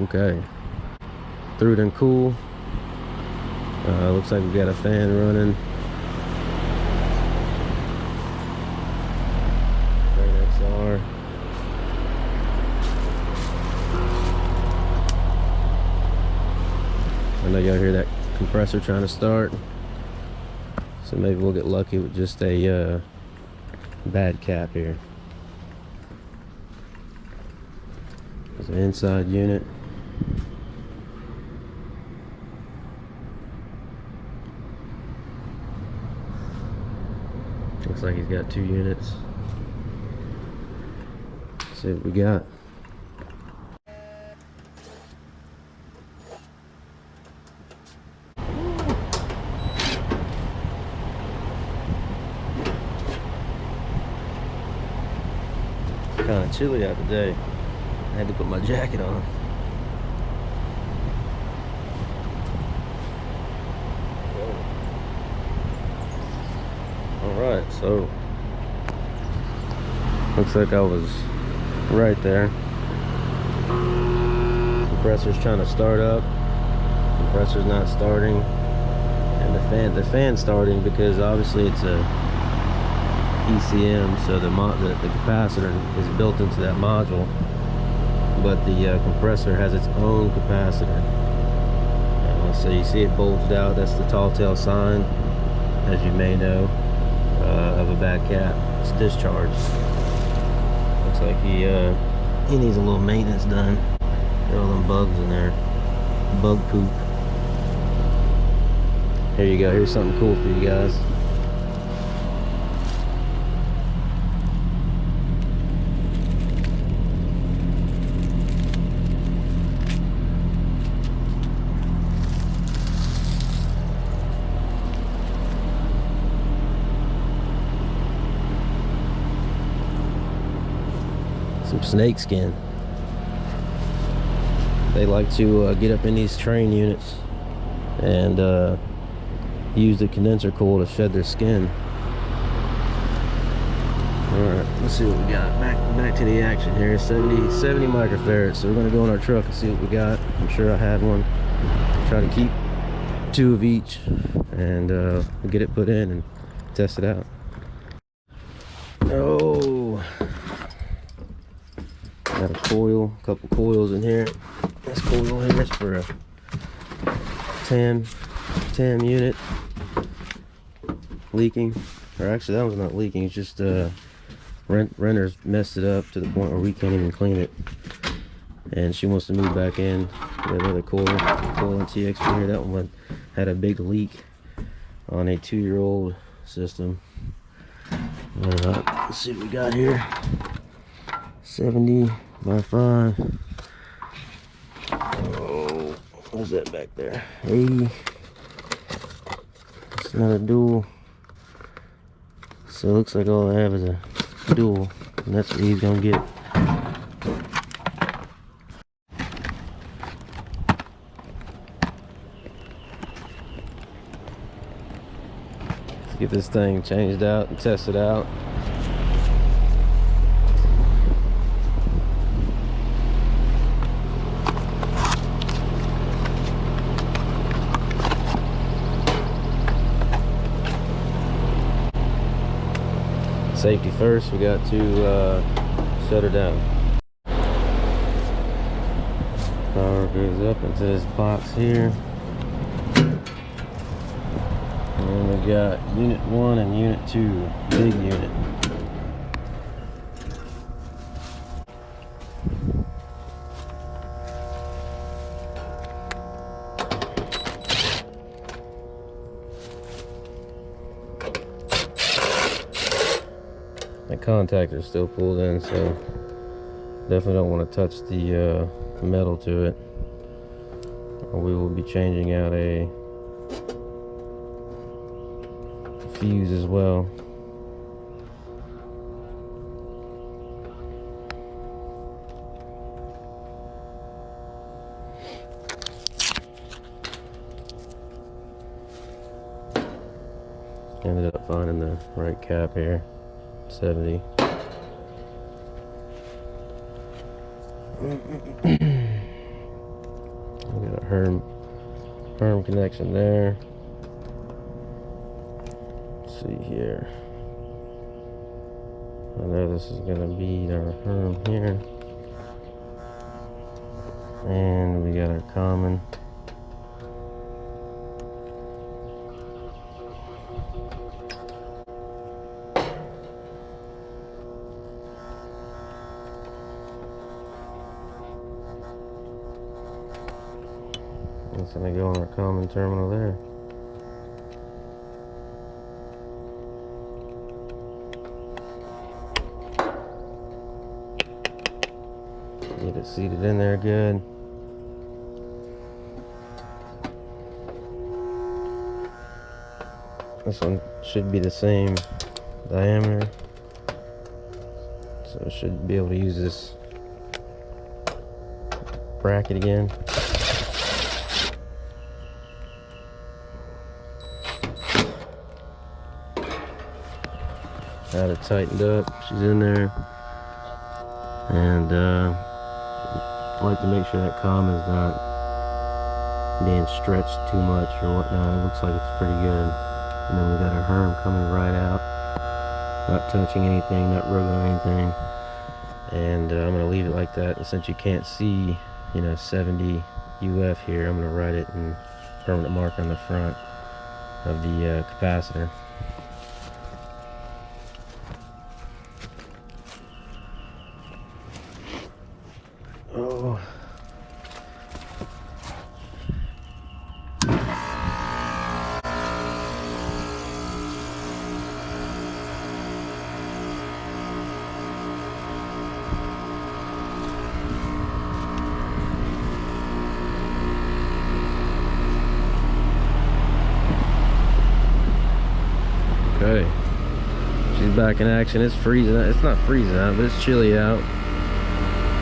Okay, through it and cool. Looks like we got a fan running. Trane XR. I know y'all hear that compressor trying to start, so maybe we'll get lucky with just a bad cap here. There's an inside unit. Looks like he's got 2 units. Let's see what we got. Kind of chilly out today. I had to put my jacket on. Alright, so looks like I was right there. Compressor's trying to start up. Compressor's not starting. And the fan's starting because obviously it's a ECM, so the capacitor is built into that module, but the compressor has its own capacitor. So you see it bulged out. That's the tall tale sign, as you may know, of a bad cap. It's discharged. Looks like he needs a little maintenance done. There are all them bugs in there, bug poop. Here you go. Here's something cool for you guys. Some snake skin. They like to get up in these Trane units and use the condenser coil to shed their skin. Alright, let's see what we got. Back to the action here. 70 microfarads. So we're going to go in our truck and see what we got. I'm sure I had one. Try to keep 2 of each and get it put in and test it out. Oh, got a coil, a couple coils in here. This coil here is for a TEM unit leaking, or actually that was not leaking. It's just renter's messed it up to the point where we can't even clean it, and she wants to move back in. We have another coil and TX from here. That one had a big leak on a 2-year-old system. Let's see what we got here. 70 by 5. Oh, what's that back there? 80. It's another dual. So it looks like all I have is a dual, and that's what he's gonna get. Let's get this thing changed out and tested out. Safety first, we got to shut her down. Power goes up into this box here. And we got unit 1 and unit 2, big unit. The contactor's still pulled in, so definitely don't want to touch the metal to it, or we will be changing out a fuse as well. Ended up finding the right cap here. 70. Herm connection there. Let's see here. I know this is gonna be our Herm here. And we got our common. It's gonna go on our common terminal there. Get it seated in there good. This one should be the same diameter, so I should be able to use this bracket again. Got it tightened up, she's in there, and I like to make sure that common is not being stretched too much or whatnot. It looks like it's pretty good. And then we got our Herm coming right out, not touching anything, not rubbing on anything. And I'm gonna leave it like that. And since you can't see, 70 UF here, I'm gonna write it in permanent mark on the front of the capacitor. Oh. Okay, she's back in action. It's freezing. It's not freezing out, but it's chilly out.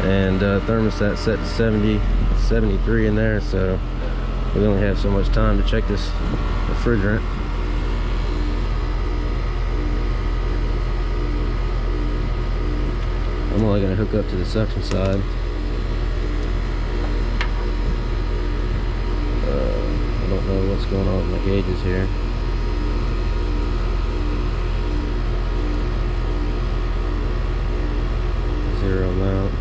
And thermostat set to 70, 73 in there, so we only have so much time to check this refrigerant. I'm only going to hook up to the suction side. I don't know what's going on with my gauges here. Zero amount.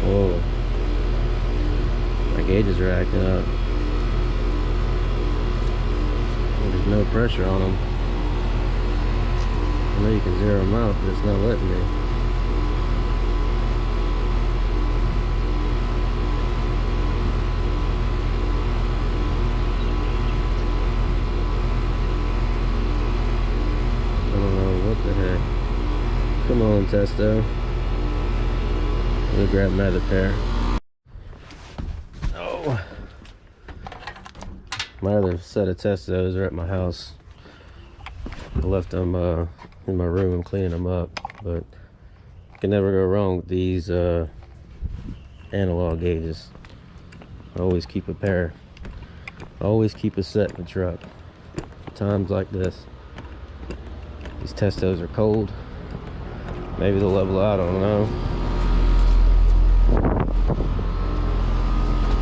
Whoa, my gauges are acting up. There's no pressure on them. I know you can zero them out, but it's not letting me. I don't know what the heck. Come on, Testo. Let me grab another pair. Oh, my other set of Testos are at my house. I left them in my room cleaning them up, but you can never go wrong with these analog gauges. I always keep a pair. I always keep a set in the truck. Times like this. These Testos are cold. Maybe they'll level out, I don't know.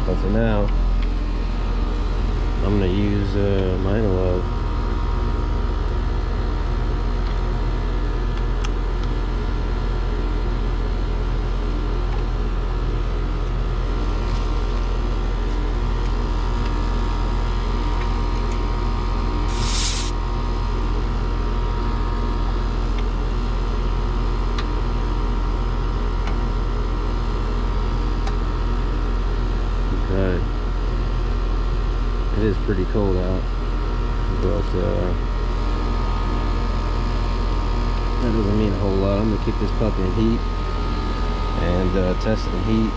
But for now, I'm gonna use my analog. It is pretty cold out, but that doesn't mean a whole lot. I'm gonna keep this puppy in heat and test it in heat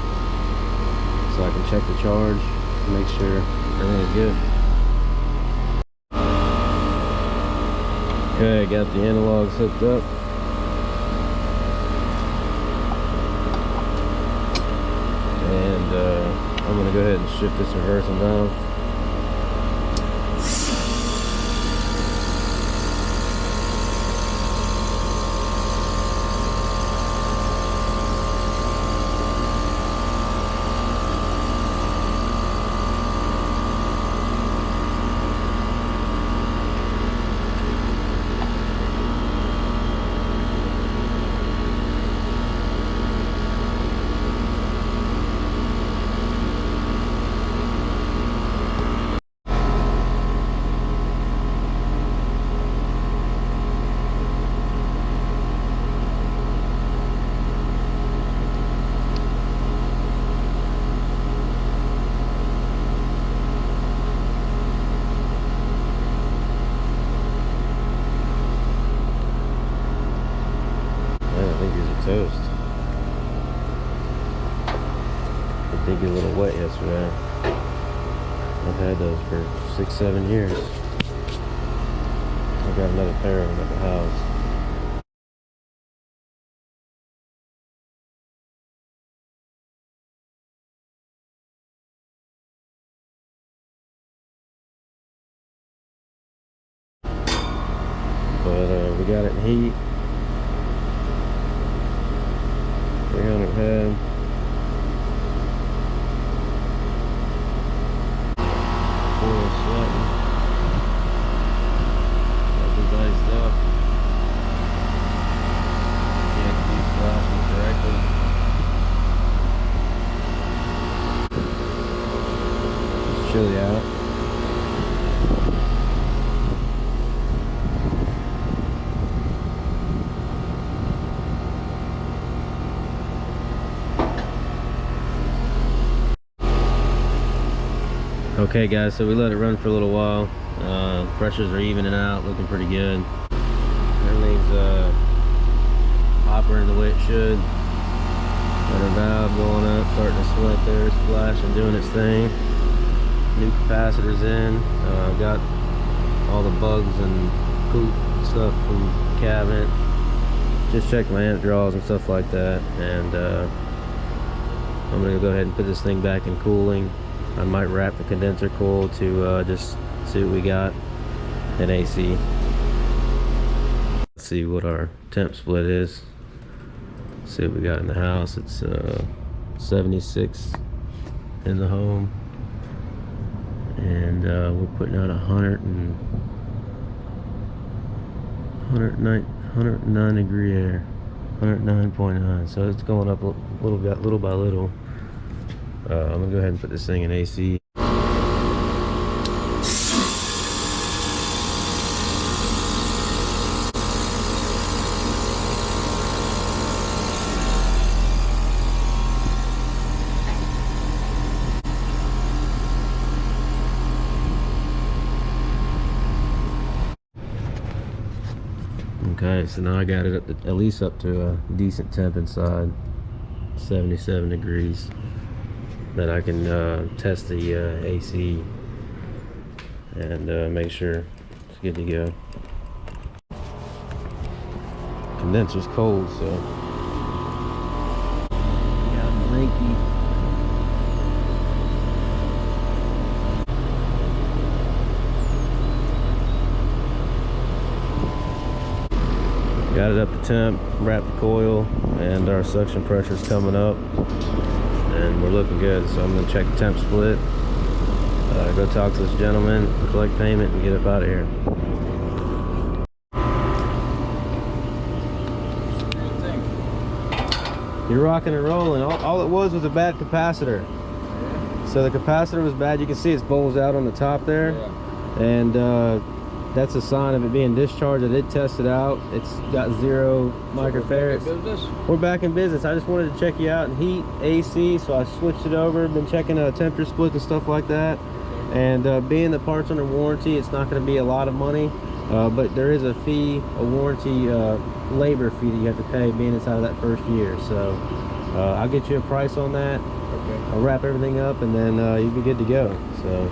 so I can check the charge and make sure everything is good. Okay, got the analogs hooked up. And I'm gonna go ahead and shift this reversing valve. toast. It did get a little wet yesterday. I've had those for 6-7 years. I got another pair of them at the house. But we got it in heat. 300 head. Coil sweating. Nothing's iced up. Can't keep flashing correctly. It's chilly out. Okay guys, so we let it run for a little while. Pressures are evening out, looking pretty good. Everything's operating the way it should. Got our valve going up, starting to sweat there. It's flashing, doing its thing. New capacitors in. Got all the bugs and poop stuff from the cabinet. Just checked my amp draws and stuff like that. And I'm gonna go ahead and put this thing back in cooling. I might wrap the condenser coil to just see what we got in AC. Let's see what our temp split is. See what we got in the house. It's 76 in the home, and we're putting out 109 degree air, 109.9. So it's going up a little bit, little by little. I'm gonna go ahead and put this thing in AC. Okay, so now I got it up to, at least up to a decent temp inside, 77 degrees. Then I can test the AC and make sure it's good to go. Condenser's cold, so got blinky. Got it up to temp, wrapped the coil, and our suction pressure's coming up. And we're looking good, so I'm gonna check the temp split, go talk to this gentleman, collect payment, and get up out of here. You're rocking and rolling. All it was a bad capacitor. So the capacitor was bad. You can see it's bowls out on the top there, and that's a sign of it being discharged. I did test it out. It's got 0 microfarads. We're back in business. I just wanted to check you out in heat, AC, so I switched it over. Been checking a temperature split and stuff like that. And being the parts under warranty, it's not going to be a lot of money, but there is a fee, a warranty labor fee that you have to pay being inside of that first year. So I'll get you a price on that. Okay. I'll wrap everything up, and then you'll be good to go. So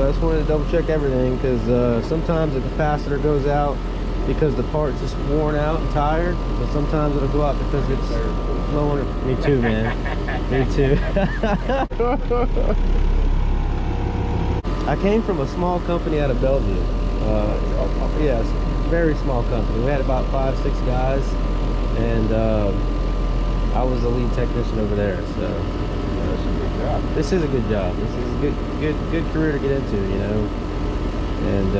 I just wanted to double check everything, because sometimes the capacitor goes out because the part's just worn out and tired, but sometimes it'll go out because it's low on it. Me too, man. Me too. I came from a small company out of Belgium. Yes, very small company. We had about 5-6 guys, and I was the lead technician over there. So this is a good job. This is a good career to get into, you know. And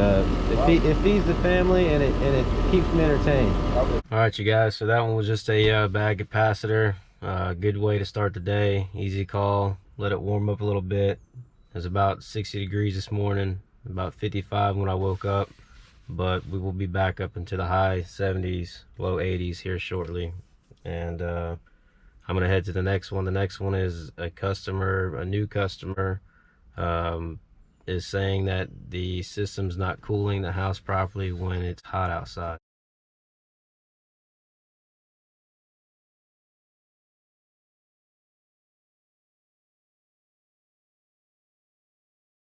it feeds the family, and it keeps me entertained. All right, you guys. So that one was just a bad capacitor. Good way to start the day. Easy call. Let it warm up a little bit. It was about 60 degrees this morning. About 55 when I woke up. But we will be back up into the high 70s, low 80s here shortly. And I'm gonna head to the next one. The next one is a customer, a new customer. is saying that the system's not cooling the house properly when it's hot outside.